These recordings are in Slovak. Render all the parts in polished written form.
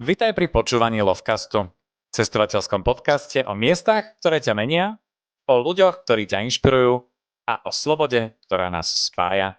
Vitaj pri počúvaní Lovecastu, cestovateľskom podcaste o miestach, ktoré ťa menia, o ľuďoch, ktorí ťa inšpirujú a o slobode, ktorá nás spája.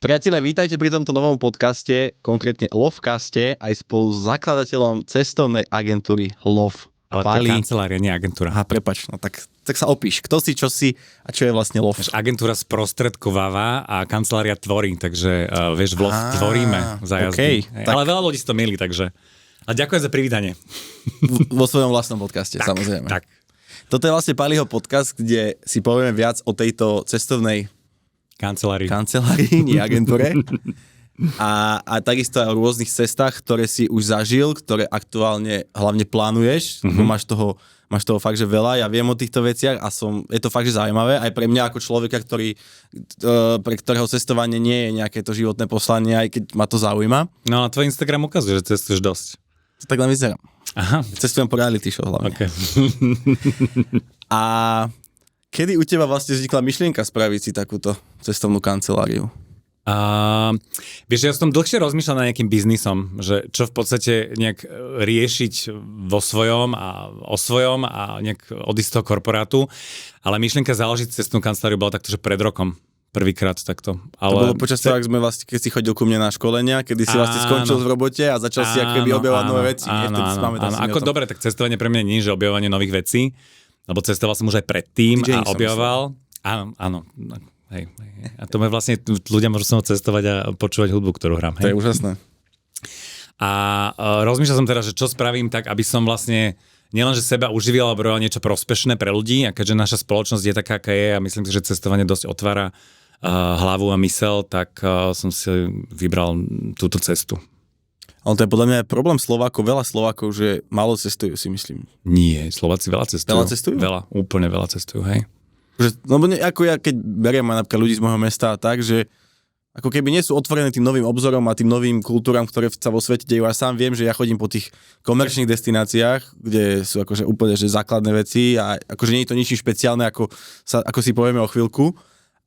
Priatelia, vítajte pri tomto novom podcaste, konkrétne Lovecaste, aj spolu s zakladateľom cestovnej agentúry Love. Ale to je kancelária, nie agentúra. Aha, prepáč, no tak sa opíš. Kto si, čo si a čo je vlastne Love? Agentúra sprostredkováva a kancelária tvorí, takže vieš, v Love tvoríme zájazdy. Okay, tak... Ale veľa ľudí si to milí, takže... A ďakujem za privítanie. Vo svojom vlastnom podcaste, tak, samozrejme. Tak. Toto je vlastne Paliho podcast, kde si povieme viac o tejto cestovnej kancelárii, nie agentúre. A takisto aj o rôznych cestách, ktoré si už zažil, ktoré aktuálne hlavne plánuješ, lebo máš toho fakt, že veľa. Ja viem o týchto veciach a je to fakt, že zaujímavé. Aj pre mňa ako človeka, pre ktorého cestovanie nie je nejaké to životné poslanie, aj keď ma to zaujíma. No a tvoj Instagram ukazuje, že cestuješ dosť. To tak len vyzerám. Aha. Cestujem po reality show hlavne. Okay. A kedy u teba vlastne vznikla myšlienka spraviť si takúto cestovnú kanceláriu? Vieš, ja som dlhšie rozmýšľal nad nejakým biznisom, že čo v podstate nejak riešiť vo svojom a o svojom a nejak odísť z toho korporátu, ale myšlienka založiť cestnú kanceláriu bola takto, že pred rokom. Prvýkrát takto. Ale... To bolo počas toho, ak sme vlastne, keď si chodil ku mne na školenia, kedy si vlastne skončil v robote a začal si akoby objavovať nové veci. Áno. Ako dobre, tak cestovanie pre mňa nie je, že objavovanie nových vecí, lebo cestoval som už aj predtým a objavoval. Áno. Hej. A to vlastne ľudia môžu sa cestovať a počúvať hudbu, ktorú hrám. Hej. To je úžasné. A rozmýšľal som teraz, že čo spravím tak, aby som vlastne nielenže seba uživil, alebo robil niečo prospešné pre ľudí, a keďže naša spoločnosť je taká, aká je, a myslím si, že cestovanie dosť otvára hlavu a mysel, tak som si vybral túto cestu. Ale to je podľa mňa problém Slovákov, veľa Slovákov, že málo cestujú, si myslím. Nie, Slováci veľa cestujú. Veľa cestujú? Veľa, úplne veľa cestujú, hej. No ako ja, keď beriem aj napríklad ľudí z môjho mesta a tak, že ako keby nie sú otvorené tým novým obzorom a tým novým kultúram, ktoré sa vo svete dejú. Ja sám viem, že ja chodím po tých komerčných destináciách, kde sú akože úplne že základné veci a akože nie je to ničím špeciálne, ako si povieme o chvíľku,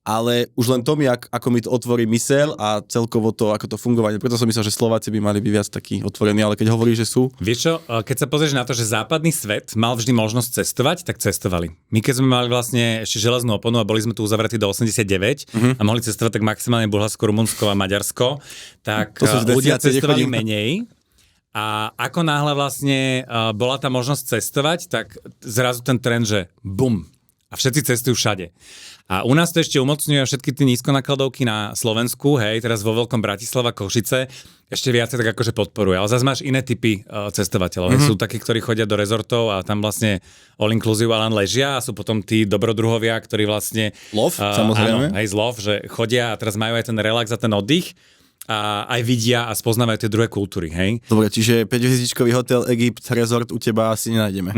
ale už len to mi, ako mi to otvorí myseľ a celkovo to, ako to fungovanie. Preto som myslel, že Slováci by mali byť viac takí otvorení, ale keď hovoríš, že sú... Vieš čo, keď sa pozrieš na to, že západný svet mal vždy možnosť cestovať, tak cestovali. My keď sme mali vlastne ešte železnú oponu a boli sme tu uzavretí do 89 a mohli cestovať tak maximálne Bulharsko, Rumunsko a Maďarsko, tak ľudia cestovali menej. A ako náhle vlastne bola tá možnosť cestovať, tak zrazu ten trend, že bum, a všetci cestujú všade. A u nás to ešte umocňujú všetky tie nízkonakladovky na Slovensku, hej, teraz vo Veľkom Bratislava, Košice, ešte viacej tak akože podporuje. Ale zase máš iné typy cestovateľov. Sú takí, ktorí chodia do rezortov a tam vlastne all inclusive len ležia a sú potom tí dobrodruhovia, ktorí vlastne... Love, samozrejme. Áno, hej, z love, že chodia a teraz majú aj ten relax a ten oddych a aj vidia a spoznávajú tie druhé kultúry, hej? Dobre, čiže 5-hviezdičkový hotel Egypt Resort u teba asi nenájdeme.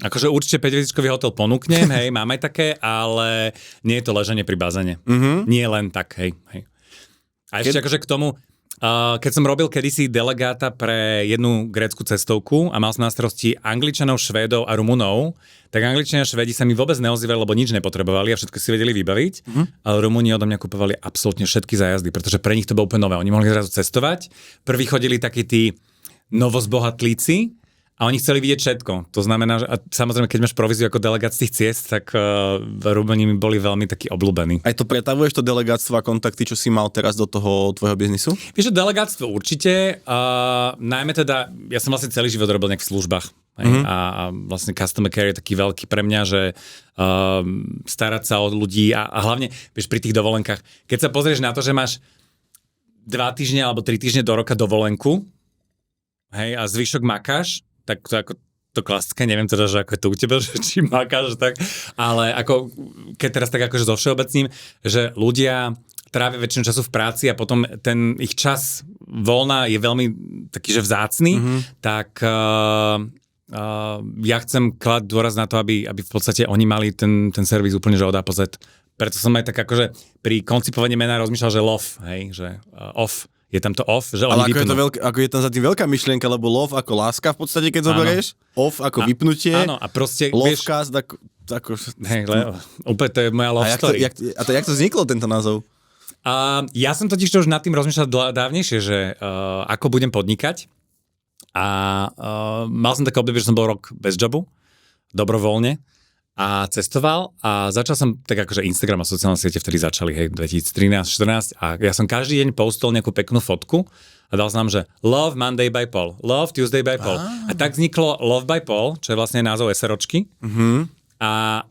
Akože určite 5-hviezdičkový hotel ponúknem, hej, mám aj také, ale nie je to ležanie pri bazéne. Nie len tak, hej. A ešte akože k tomu, keď som robil kedysi delegáta pre jednu grécku cestovku a mal som na starosti Angličanov, Švédov a Rumunov, tak Angličania a Švédi sa mi vôbec neozývali, lebo nič nepotrebovali a všetko si vedeli vybaviť, ale Rumúni odo mňa kupovali absolútne všetky zájazdy, pretože pre nich to bolo úplne nové. Oni mohli zrazu cestovať, prví chodili takí tí novozbohatlíci a oni chceli vidieť všetko. To znamená, že a samozrejme, keď máš províziu ako delegát z tých ciest, tak Rumúni boli veľmi takí obľúbení. Aj to pretavuješ to delegátstvo a kontakty, čo si mal teraz do toho tvojho biznisu? Vieš, že delegátstvo určite, najmä teda, ja som vlastne celý život robil nejak v službách. A vlastne customer care je taký veľký pre mňa, že starať sa o ľudí a hlavne, vieš, pri tých dovolenkách. Keď sa pozrieš na to, že máš 2 týždne alebo 3 týždne do roka dovolenku, hej, a zvyšok makáš, tak to ako to klasické, neviem teda, že ako je to u teba, že či makáš, tak, ale ako, keď teraz tak akože zo všeobecným, že ľudia trávia väčšinu času v práci a potom ten ich čas voľna je veľmi taký, že vzácny, tak ja chcem klať dôraz na to, aby v podstate oni mali ten servis úplne, že od A po Z. Preto som aj tak akože pri koncipovaní mena rozmýšľal, že love, hej, že off. Je tam to off, že oni vypnú. Ako je tam za tým veľká myšlienka, lebo love ako láska v podstate, keď zoberieš, off ako vypnutie, áno, a proste, lovecast ako... Hej, úplne to je moja love story. Jak to vzniklo, tento názov? Ja som totiž to už nad tým rozmýšľal dávnejšie, že ako budem podnikať. A mal som také obdobie, že som bol rok bez jobu, dobrovoľne a cestoval a začal som tak akože Instagram a sociálne siete vtedy začali, hej, 2013-14 a ja som každý deň postol nejakú peknú fotku a dal som nám, že Love Monday by Paul, Love Tuesday by Paul. A tak vzniklo Love by Paul, čo je vlastne názov SROčky. A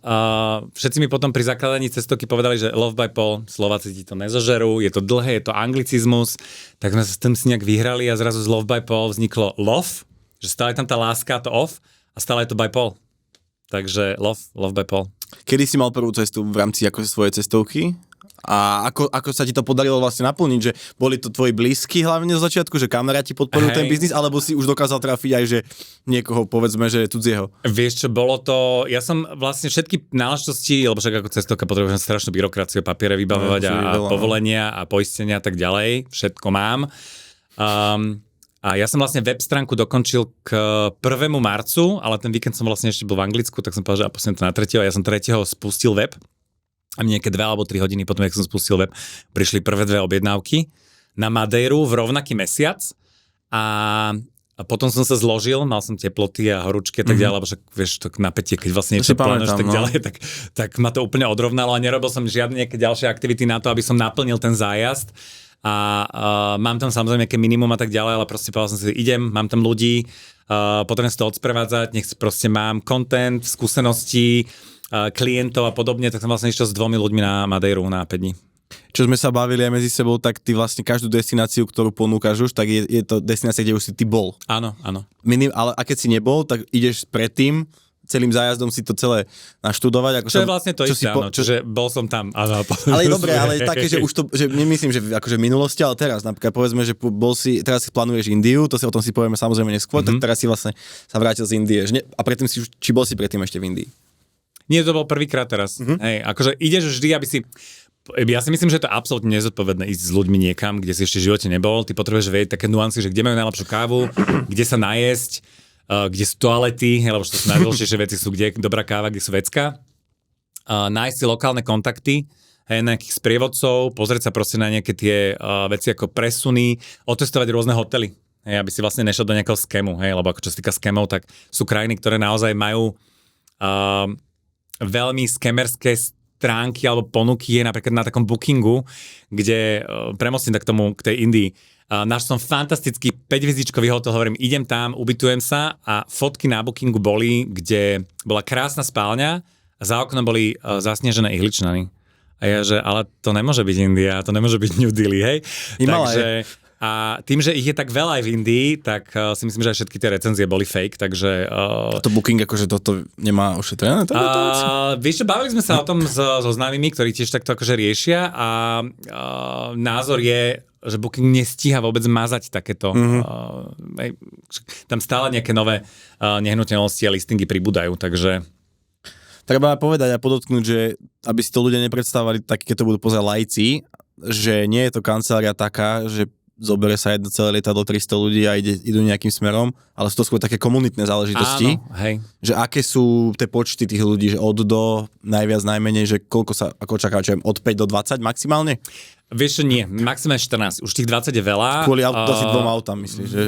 všetci mi potom pri zakladaní cestovky povedali, že Love by Paul, Slováci ti to nezožerú, je to dlhé, je to anglicizmus, tak sme sa s tým si nejak vyhrali a zrazu z Love by Paul vzniklo Love, že stále je tam tá láska, to off a stále je to by Paul. Takže Love by Paul. Kedy si mal prvú cestu v rámci ako svojej cestovky? A ako sa ti to podarilo vlastne naplniť, že boli to tvoji blízky hlavne z začiatku, že kamaráti podporujú ten biznis, alebo si už dokázal trafiť aj, že niekoho povedzme, že je cudzieho? Vieš čo, bolo to, ja som vlastne všetky náležitosti, lebo však ako cestovka potrebujem strašnú byrokraciu, papiere vybavovať a povolenia a poistenia a tak ďalej, všetko mám. A ja som vlastne web stránku dokončil k 1. marcu, ale ten víkend som vlastne ešte bol v Anglicku, tak som povedal, že posledne to na 3. a ja som 3. spustil web. A nejaké 2 alebo 3 hodiny potom, jak som spustil web, prišli prvé 2 objednávky na Madeiru v rovnaký mesiac a potom som sa zložil, mal som teploty a horúčky a tak ďalej, lebo však vieš, to napätie, keď vlastne niečo plánuješ tak ďalej, tak ma to úplne odrovnalo a nerobil som žiadne nejaké ďalšie aktivity na to, aby som naplnil ten zájazd a mám tam samozrejme nejaké minimum a tak ďalej, ale proste povedal som si, idem, mám tam ľudí, potrebujem si to odsprevádzať, nech proste mám content, skúsenosti, klientov a podobne, tak som vlastne išiel s 2 ľuďmi na Madeiru na 5 dní. Čo sme sa bavili aj medzi sebou, tak ty vlastne každú destináciu, ktorú ponúkaš už, tak je to destinácia, kde už si ty bol. Áno, áno. Ale a keď si nebol, tak ideš predtým, celým zájazdom si to celé naštudovať. Čo je vlastne to isté, áno, čiže bol som tam. Áno, ale dobre, ale také, že už to, že nemyslím, že akože v minulosti, ale teraz, napríklad povedzme, že teraz si plánuješ Indiu, o tom si povieme samozrejme neskôr, tak teraz si vlastne sa vrátil z Indie. A predtým či bol si predtým ešte v Indii? Nie, to bol prvýkrát teraz. Hej, akože ideš vždy, aby si... Ja si myslím, že to je absolútne nezodpovedné ísť s ľuďmi niekam, kde si ešte v živote nebol. Ty potrebuješ vedieť také nuancy, že kde majú najlepšiu kávu, kde sa najesť, kde sú toalety, lebo to sú najdôležitejšie veci, sú kde je dobrá káva, kde sú vecka. Nájsť si lokálne kontakty, hej, nejakých sprievodcov, pozrieť sa proste na nejaké tie veci ako presuny, otestovať rôzne hotely. Hej, aby si vlastne nešiel do nejakého skému, hej, lebo ako čo sa týka skémov, tak sú krajiny, ktoré naozaj majú veľmi skemerské stránky alebo ponuky je napríklad na takom bookingu, kde premostím tak k tej Indii. Náš som fantastický 5-hviezdičkový hotel, hovorím, idem tam, ubytujem sa a fotky na bookingu boli, kde bola krásna spálňa a za oknom boli zasnežené ihličnany. A ja, že ale to nemôže byť India, to nemôže byť New Delhi, hej? Takže... A tým, že ich je tak veľa aj v Indii, tak si myslím, že aj všetky tie recenzie boli fake, takže... To booking akože toto nemá ošetrené? Vieš čo, bavili sme sa o tom so známymi, ktorí tiež takto akože riešia a názor je, že booking nestíha vôbec mazať takéto... Tam stále nejaké nové nehnuteľnosti a listingy pribúdajú, takže... Treba povedať a podotknúť, že aby si to ľudia nepredstavovali tak, keď to budú pozerať laici, že nie je to kancelária taká, že zoberie sa jedno celé lietadlo 300 ľudí a idú nejakým smerom, ale sú to skôr také komunitné záležitosti. Áno, hej. Že aké sú tie počty tých ľudí, že od do, najviac, najmenej, že koľko sa, ako očakávačujem, od 5 do 20 maximálne? Vieš čo, nie, maximálne 14, už tých 20 je veľa. Kvôli asi 2 autám, myslíš, že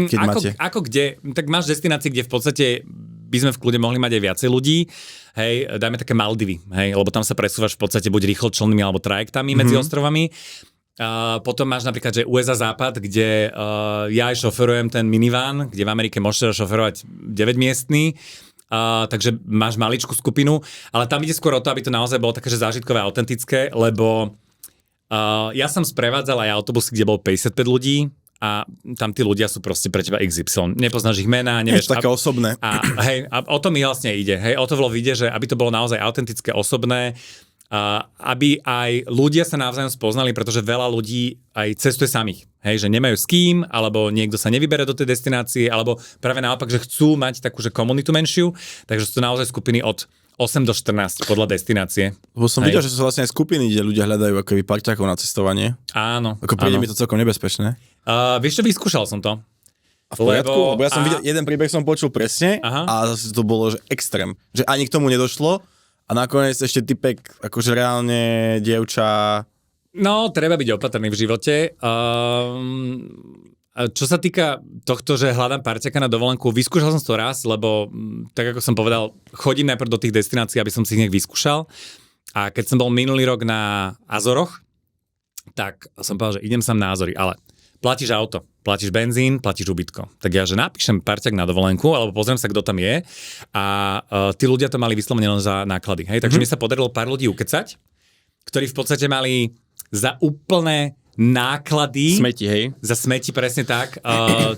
keď máte? Ako kde, tak máš destinácie, kde v podstate by sme v kľude mohli mať aj viacej ľudí, hej, dajme také Maldivy, hej, lebo tam sa presúvaš v podstate buď rýchločlnými alebo trajektami medzi ostrovami. Potom máš napríklad, že USA Západ, kde ja aj šoferujem ten minivan, kde v Amerike môžeš šoferovať 9-miestný, takže máš maličkú skupinu, ale tam ide skôr o to, aby to naozaj bolo také, že zážitkové a autentické, lebo ja som sprevádzal aj autobusy, kde bolo 55 ľudí a tam tí ľudia sú proste pre teba XY. Nepoznáš ich mená, nevieš. Je také osobné. A o to mi vlastne ide. Hej, o to ide, že aby to bolo naozaj autentické, osobné, aby aj ľudia sa navzájom spoznali, pretože veľa ľudí aj cestuje samých, hej, že nemajú s kým, alebo niekto sa nevybere do tej destinácie, alebo práve naopak, že chcú mať takú, že komunitu menšiu, takže sú to naozaj skupiny od 8 do 14 podľa destinácie. Lebo som videl, že sú vlastne aj skupiny, kde ľudia hľadajú akoby parťákov na cestovanie. Áno. Ako príde mi to celkom nebezpečné. Vieš čo, vyskúšal som to. A v poriadku? Lebo ja som videl, jeden príbeh som počul presne a zase to bolo, že extrém. Že ani k tomu nedošlo. A nakoniec ešte typek, akože reálne dievča No, treba byť opatrný v živote. Čo sa týka tohto, že hľadám parťaka na dovolenku, vyskúšal som to raz, lebo tak ako som povedal, chodím najprv do tých destinácií, aby som si ich nech vyskúšal. A keď som bol minulý rok na Azoroch, tak som povedal, že idem sám na Azory, ale platíš auto, platíš benzín, platíš ubytko. Tak ja, že napíšem parťak na dovolenku, alebo pozriem sa, kto tam je a tí ľudia to mali vyslovene len za náklady. Hej? Takže mi sa podarilo pár ľudí ukecať, ktorí v podstate mali za úplné náklady. Smeti, hej? Za smeti, presne tak.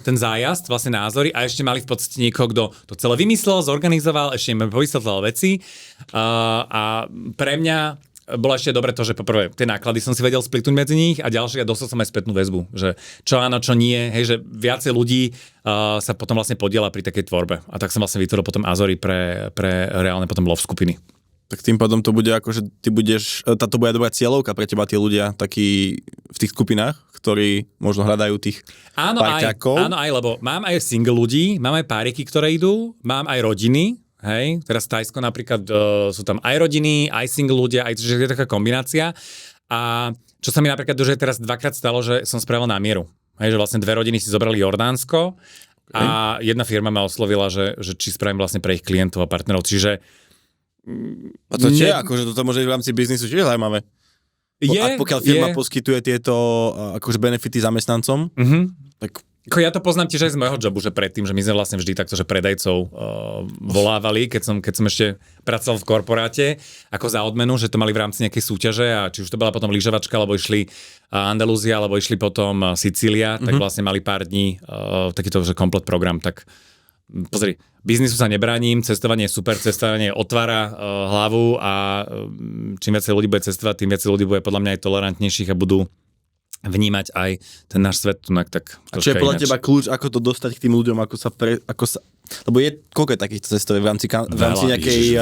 Ten zájazd, vlastne názory a ešte mali v podstate niekoho, kto to celé vymyslel, zorganizoval, ešte im povysvetľoval veci. A pre mňa bolo ešte dobre to, že poprvé tie náklady som si vedel splitnúť medzi nich a ďalšie, a dostal som aj spätnú väzbu, že čo áno, čo nie, hej, že viacej ľudí sa potom vlastne podiela pri takej tvorbe. A tak som vlastne vytvoril potom Azory pre reálne potom love skupiny. Tak tým pádom to bude ako, že ty budeš, táto bude dobrá cieľovka pre teba, tí ľudia takí v tých skupinách, ktorí možno hľadajú tých parťákov. Áno, aj, lebo mám aj single ľudí, mám aj páriky, ktoré idú, mám aj rodiny, hej, teraz Tajsko napríklad, sú tam aj rodiny, aj single ľudia, aj že je taká kombinácia. A čo sa mi napríklad už teraz dvakrát stalo, že som spravil na mieru. Hej, že vlastne 2 rodiny si zobrali Jordánsko a jedna firma ma oslovila, že či spravím vlastne pre ich klientov a partnerov, čiže a to je, akože toto môže v rámci biznisu tiež zaujímavé. Pokiaľ firma poskytuje tieto akože benefity zamestnancom, tak... Ja to poznám tiež aj z môjho jobu, že predtým, že my sme vlastne vždy takto, že predajcov volávali, keď som ešte pracoval v korporáte, ako za odmenu, že to mali v rámci nejakej súťaže a či už to bola potom lyžovačka, alebo išli Andalúzia, alebo išli potom Sicília, tak vlastne mali pár dní takýto, že komplet program, tak pozri, biznisu sa nebránim, cestovanie je super, cestovanie otvára hlavu a čím viacej ľudí bude cestovať, tým viacej ľudí bude podľa mňa aj tolerantnejších a budú vnímať aj ten náš svet tunak tak. A čo je podľa teba kľúč, ako to dostať k tým ľuďom, lebo je koľko je takýchto cestov v rámci nejakej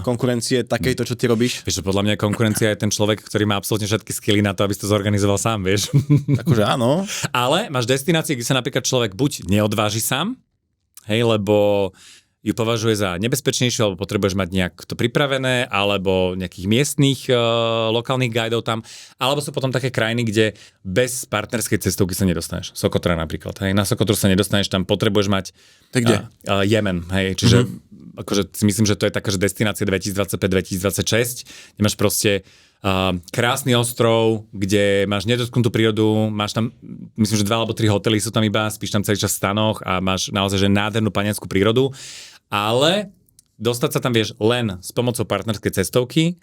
konkurencie, takejto, čo ty robíš? Vieš, podľa mňa konkurencia je ten človek, ktorý má absolútne všetky skilly na to, aby si to zorganizoval sám, vieš. Akože áno. Ale máš destinácie, kde sa napríklad človek buď neodváži sám, hej, lebo ju považuje za nebezpečnejšiu, alebo potrebuješ mať nejak to pripravené, alebo nejakých miestnych lokálnych guidov tam, alebo sú potom také krajiny, kde bez partnerskej cestovky sa nedostaneš. Sokotra napríklad, hej, na Sokotru sa nedostaneš, tam potrebuješ mať Jemen, hej, čiže akože si myslím, že to je taká, že destinácia 2025-2026, nemáš proste krásny ostrov, kde máš nedotknutú prírodu, máš tam, myslím, že 2 alebo 3 hotely sú tam iba, spíš tam celý čas v stanoch a máš naozaj že nádhernú paniackú prírodu, ale dostať sa tam vieš len s pomocou partnerskej cestovky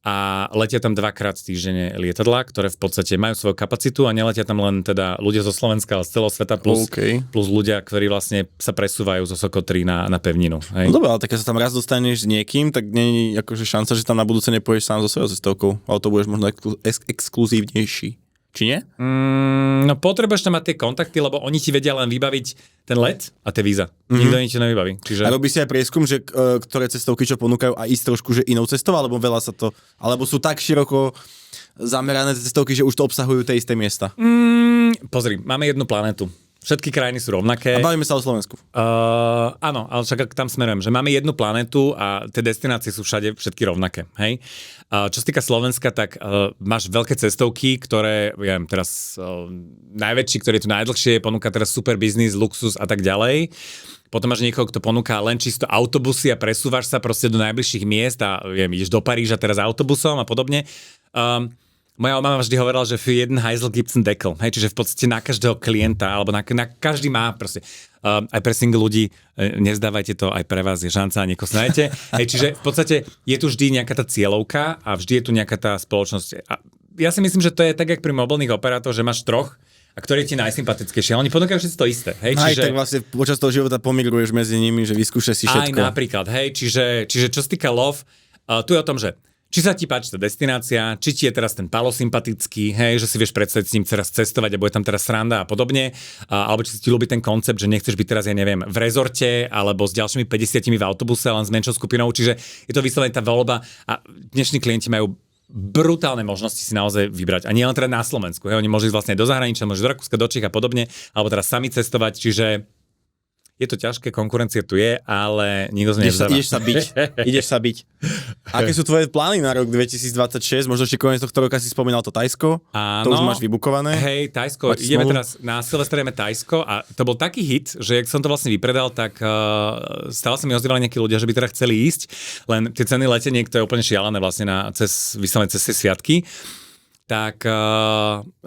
a letia tam 2-krát týždenne lietadlá, ktoré v podstate majú svoju kapacitu a neletia tam len teda ľudia zo Slovenska, ale z celého sveta plus ľudia, ktorí vlastne sa presúvajú zo Sokotry na pevninu. Hej. No dobre, ale tak keď sa tam raz dostaneš s niekým, tak nie je akože šanca, že tam na budúce nepôjdeš sám so svojou cestovkou, ale to budeš možno exkluzívnejší. Či nie? No potrebuješ tam mať tie kontakty, lebo oni ti vedia len vybaviť ten let a tie víza. Nikto nič nevybaví. Čiže... A robí si aj prieskum, že ktoré cestovky čo ponúkajú a ísť trošku, že inou cestou, alebo veľa sa to, alebo sú tak široko zamerané cestovky, že už to obsahujú tie isté miesta? Pozri, máme jednu planetu. Všetky krajiny sú rovnaké. A bavíme sa o Slovensku. Áno, ale však tam smerujem, že máme jednu planetu a tie destinácie sú všade všetky rovnaké. Hej? Čo sa týka Slovenska, tak máš veľké cestovky, ktoré, ja viem, teraz najväčší, ktorý je tu najdlhšie, ponúka teraz super biznis, luxus a tak ďalej. Potom máš niekoho, kto ponúka len čisto autobusy a presúvaš sa proste do najbližších miest a ideš do Paríža teraz autobusom a podobne. Moja mama vždy hovorila, že für jeden Heisel gibt's einen Deckel. Hej, čiže v podstate na každého klienta, alebo na každý má proste. Aj pre single ľudí, nezdávajte to, aj pre vás je šanca a niekoho snájete. Hej, čiže v podstate je tu vždy nejaká tá cieľovka a vždy je tu nejaká tá spoločnosť. A ja si myslím, že to je tak, jak pri mobilných operátoroch, že máš troch, a ktorý je ti najsympatickejšie. Ale oni ponúkajú všetci to isté. Hej, čiže... tak vlastne počas toho života pomigruješ medzi nimi, že vyskúšaš si všetko. Aj napríklad, hej, čiže čo sa týka love, tu je o tom, že či sa ti páči tá destinácia, či ti je teraz ten Palo sympatický, hej, že si vieš predstaviť s ním teraz cestovať a bude tam teraz sranda a podobne, alebo či si ti ľúbi ten koncept, že nechceš byť teraz, ja neviem, v rezorte alebo s ďalšími 50 v autobuse, len s menšou skupinou, čiže je to vyslovene tá voľba a dnešní klienti majú brutálne možnosti si naozaj vybrať. A nie len teda na Slovensku, hej, oni môžu ísť vlastne do zahraničia, môžu do Rakúska, do Čech a podobne, alebo teraz sami cestovať, čiže Je to ťažké, konkurencia tu je, ale nikto z nej nevzdáva. Ideš sa byť. Aké sú tvoje plány na rok 2026? Možno ešte koniec tohto roka si spomínal to Tajsko. Áno. To už máš vybukované. Hej, Tajsko. Ideme teraz na Silvestra, ideme Tajsko a to bol taký hit, že jak som to vlastne vypredal, tak stále sa mi ozývali nejakí ľudia, že by teda chceli ísť, len tie ceny leteniek, to je úplne šialené vlastne vyslovene cez tie sviatky. Tak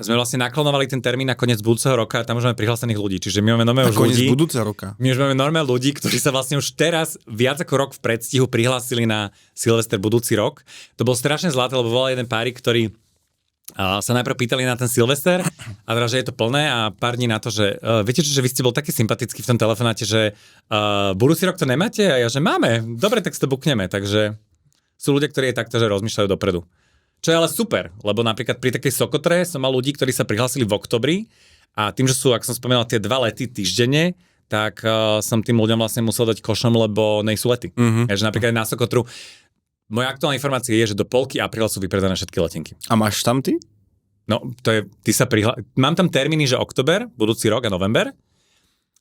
sme vlastne naklonovali ten termín na koniec budúceho roka a tam už máme prihlásených ľudí. Čiže my máme normálne ľudí. Koniec budúceho roka. My už máme normálne ľudí, ktorí sa vlastne už teraz viac ako rok v predstihu prihlásili na Silvester budúci rok. To bol strašne zlaté, lebo bol jeden párik, ktorý sa najprv pýtali na ten Silvester a teda, že je to plné a pár dní na to, že viete čo, že vy ste bol taký sympatický v tom telefonáte, že budúci rok to nemáte? A ja, že máme. Dobre, tak si to bukneme. Takže sú ľudia, ktorí je takto, že rozmýšľajú dopredu. Čo je ale super, lebo napríklad pri takej Sokotre som mal ľudí, ktorí sa prihlásili v oktobri a tým, že sú, ak som spomínal, tie 2 lety týždenne, tak som tým ľuďom vlastne musel dať košom, lebo nejsú lety. Takže napríklad na Sokotru, moja aktuálna informácia je, že do polky apríla sú vypredané všetky letenky. A máš tam ty? No, to je, mám tam termíny, že október, budúci rok a november,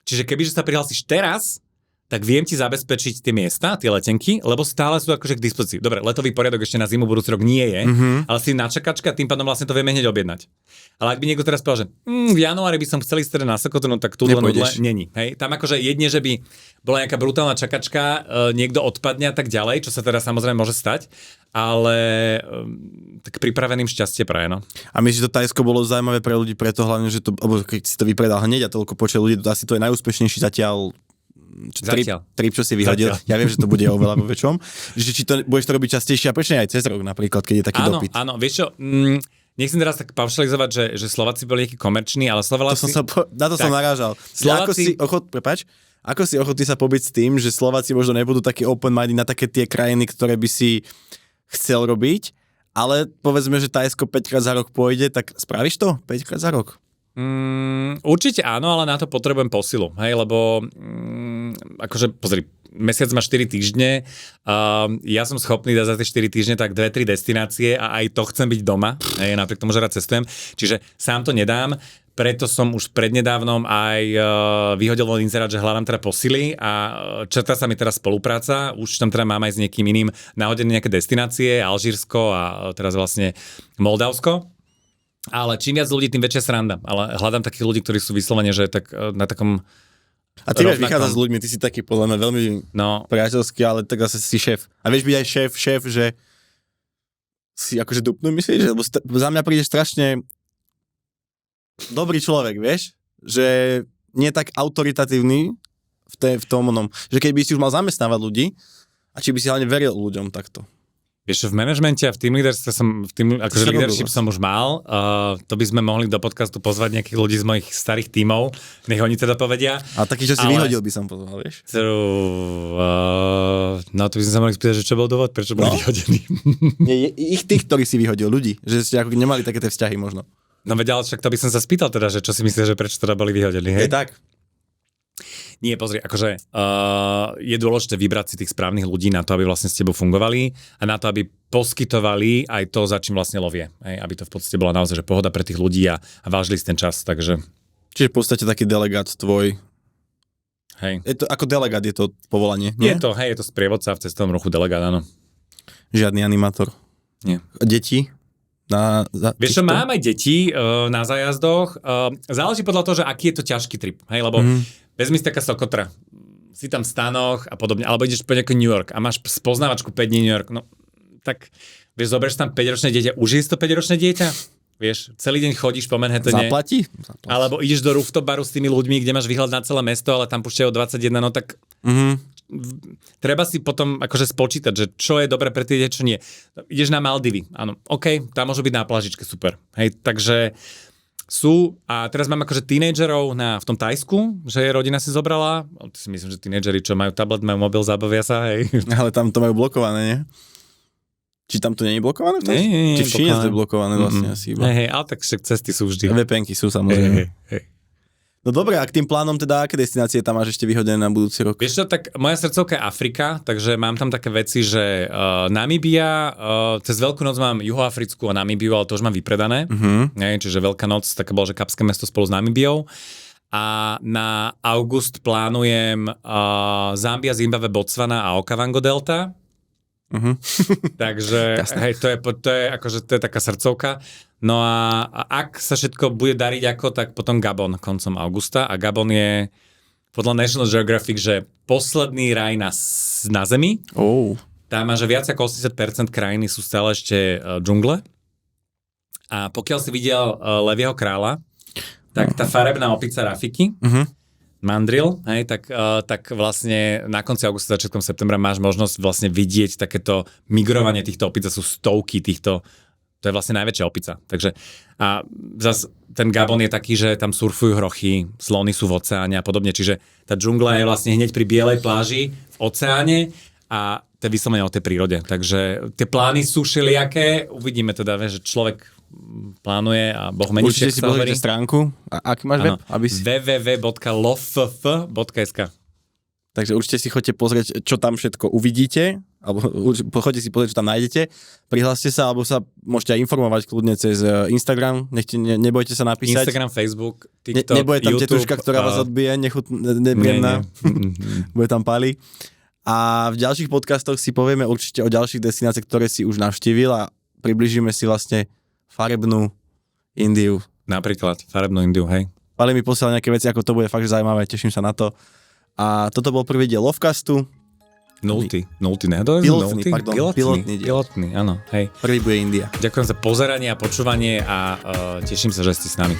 čiže kebyže sa prihlásiš teraz, tak viem ti zabezpečiť tie miesta, tie letenky, lebo stále sú akože k dispozícii. Dobre, letový poriadok ešte na zimu budúci rok nie je, ale si na čakačka, tým pádom vlastne to vieme hneď objednať. Ale ak by niekto teraz povedal, že v januári by som chcel ísť teda na Sokotru, no tak tu len není. Hej? Tam akože jedne, že by bola nejaká brutálna čakačka, niekto odpadne a tak ďalej, čo sa teda samozrejme môže stať, ale tak pripraveným šťastie praje, no. A myslíš, že to Tajsko bolo zaujímavé pre ľudí preto hlavne, že to, alebo keď si to vypredal hneď a toľko počet ľudí, to asi to je najúspešnejší zatiaľ trip, čo si vyhodil. Ja viem, že to bude oveľa vo väčšom. Či to budeš to robiť častejšie a prečo aj cez rok napríklad, keď je taký dopyt. Áno, vieš čo, nechcem teraz tak paušalizovať, že Slováci boli nejaký komerční, ale Slováci... Na to som narážal. Slováci... Ako si ochotný sa pobiť s tým, že Slováci možno nebudú takí open-minded na také tie krajiny, ktoré by si chcel robiť, ale povedzme, že Tajsko 5 krát za rok pôjde, tak spravíš to 5 krát za rok? Určite áno, ale na to potrebujem posilu, hej, lebo akože, pozri, mesiac má 4 týždne, ja som schopný dať za tie 4 týždne tak 2-3 destinácie a aj to chcem byť doma, hej, napriek tomu, že rád cestujem, čiže sám to nedám, preto som už prednedávnom aj vyhodil von inzerát, že hľadám teda posily a črtá sa mi teraz spolupráca, už tam teda mám aj s niekým iným nahodené nejaké destinácie, Alžírsko a teraz vlastne Moldavsko. Ale čím viac ľudí, tým väčšia sranda. Ale hľadám takých ľudí, ktorí sú vyslovene, že tak na takom... A ty vieš vychádzať s ľuďmi, ty si taký podľa mňa veľmi priateľský, ale tak zase si šéf. A vieš byť aj šéf, že si akože dupnú, myslíš? Lebo za mňa príde strašne dobrý človek, vieš? Že nie tak autoritatívny v tom onom. Že keď by si už mal zamestnávať ľudí, a či by si hlavne veril ľuďom takto. Vieš, v manažmente a v team leadership akože leadership som už mal. To by sme mohli do podcastu pozvať nejakých ľudí z mojich starých tímov. Nech oni teda povedia. A taký, čo si vyhodil, by som pozval, vieš? No to by som sa mohli spýtať, že čo bol dôvod, prečo boli vyhodení. Nie, tých, ktorí si vyhodil, ľudí. Že ste ako nemali také tie vzťahy možno. No veď, ale však to by som sa spýtal teda, že čo si myslíš, že prečo teda boli vyhodení, hej? Je tak. Nie, pozri, akože je dôležité vybrať si tých správnych ľudí na to, aby vlastne s tebou fungovali a na to, aby poskytovali aj to, za čím vlastne lovie. Hej, aby to v podstate bola naozaj že pohoda pre tých ľudí a vážili si ten čas, takže... Čiže v podstate taký delegát tvoj. Hej. Je to, ako delegát je to povolanie, nie? Je to sprievodca v cestovnom ruchu, delegát, áno. Žiadny animátor? Nie. Deti? Vieš čo, mám aj deti na zájazdoch. Záleží podľa toho, že aký je to ťažký trip. Hej, lebo vezmi si taká Sokotra, si tam v stanoch a podobne, alebo ideš po nejaký New York a máš spoznávačku 5 dní New York, no tak vieš, zoberieš tam 5-ročné dieťa, už je to 5-ročné dieťa? Vieš, celý deň chodíš po Manhattane. Zaplatí? Alebo ideš do rooftop baru s tými ľuďmi, kde máš výhľad na celé mesto, ale tam púšťajú 21, no tak... Treba si potom akože spočítať, že čo je dobre pre tie deti, čo nie. Ideš na Maldivy, áno, OK, tam môže byť na plážičke, super. Hej, takže sú, a teraz mám akože tínejdžerov v tom Tajsku, že rodina si zobrala, si myslím, že tínejdžeri, čo majú tablet, majú mobil, zabavia sa, hej. Ale tam to majú blokované, nie? Či tam to nie je blokované? Nie, či v Číne to je blokované vlastne asi iba. Hej, ale tak však cesty sú vždy. VPNky sú samozrejme. Hej. No dobré, a k tým plánom teda, aké destinácie tam máš ešte vyhodené na budúci rok? Vieš čo, tak moja srdcovka je Afrika, takže mám tam také veci, že Namíbia, cez Veľkú noc mám Juhoafrickú a Namíbiu, ale to už mám vypredané. Čiže Veľká noc, také bolo, že Kapské mesto spolu s Namíbiou. a na august plánujem Zambia, Zimbabwe, Botswana a Okavango Delta. Takže hej, to je akože to je taká srdcovka. No a ak sa všetko bude dariť tak potom Gabon koncom augusta a Gabon je podľa National Geographic, že posledný raj na Zemi. Tam má, že viac ako 80% krajiny sú stále ešte džungle. A pokiaľ si videl Levieho kráľa, tak tá farebná opica Rafiki, mandrill, hej, tak vlastne na konci augusta, začiatkom septembra máš možnosť vlastne vidieť takéto migrovanie týchto opic, sú stovky týchto, to je vlastne najväčšia opica. Takže a zas ten Gabon je taký, že tam surfujú hrochy, slony sú v oceáne a podobne, čiže tá džungla je vlastne hneď pri bielej pláži v oceáne a to je vyslovene o tej prírode. Takže tie plány sú všelijaké, uvidíme teda, že človek plánuje a Boh mení. Určite si pozrite stránku. A aký máš web? www.loff.sk. Takže určite si chodite pozrieť, čo tam všetko uvidíte, alebo chodite si pozrieť, čo tam nájdete. Prihláste sa, alebo sa môžete aj informovať kľudne cez Instagram. Nebojte sa napísať. Instagram, Facebook, TikTok, nebude tam YouTube, tetuška, ktorá vás odbije, nepríjemná. Bude tam Pali. A v ďalších podcastoch si povieme určite o ďalších destináciách, ktoré si už navštívil a približíme si vlastne farebnú Indiu. Napríklad farebnú Indiu, hej. Pali mi posielal nejaké veci, ako to bude fakt zaujímavé, teším sa na to. A toto bol prvý diel Lovcastu. Nultý, pilotný, áno, hej. Prvý bude India. Ďakujem za pozeranie a počúvanie a teším sa, že ste s nami.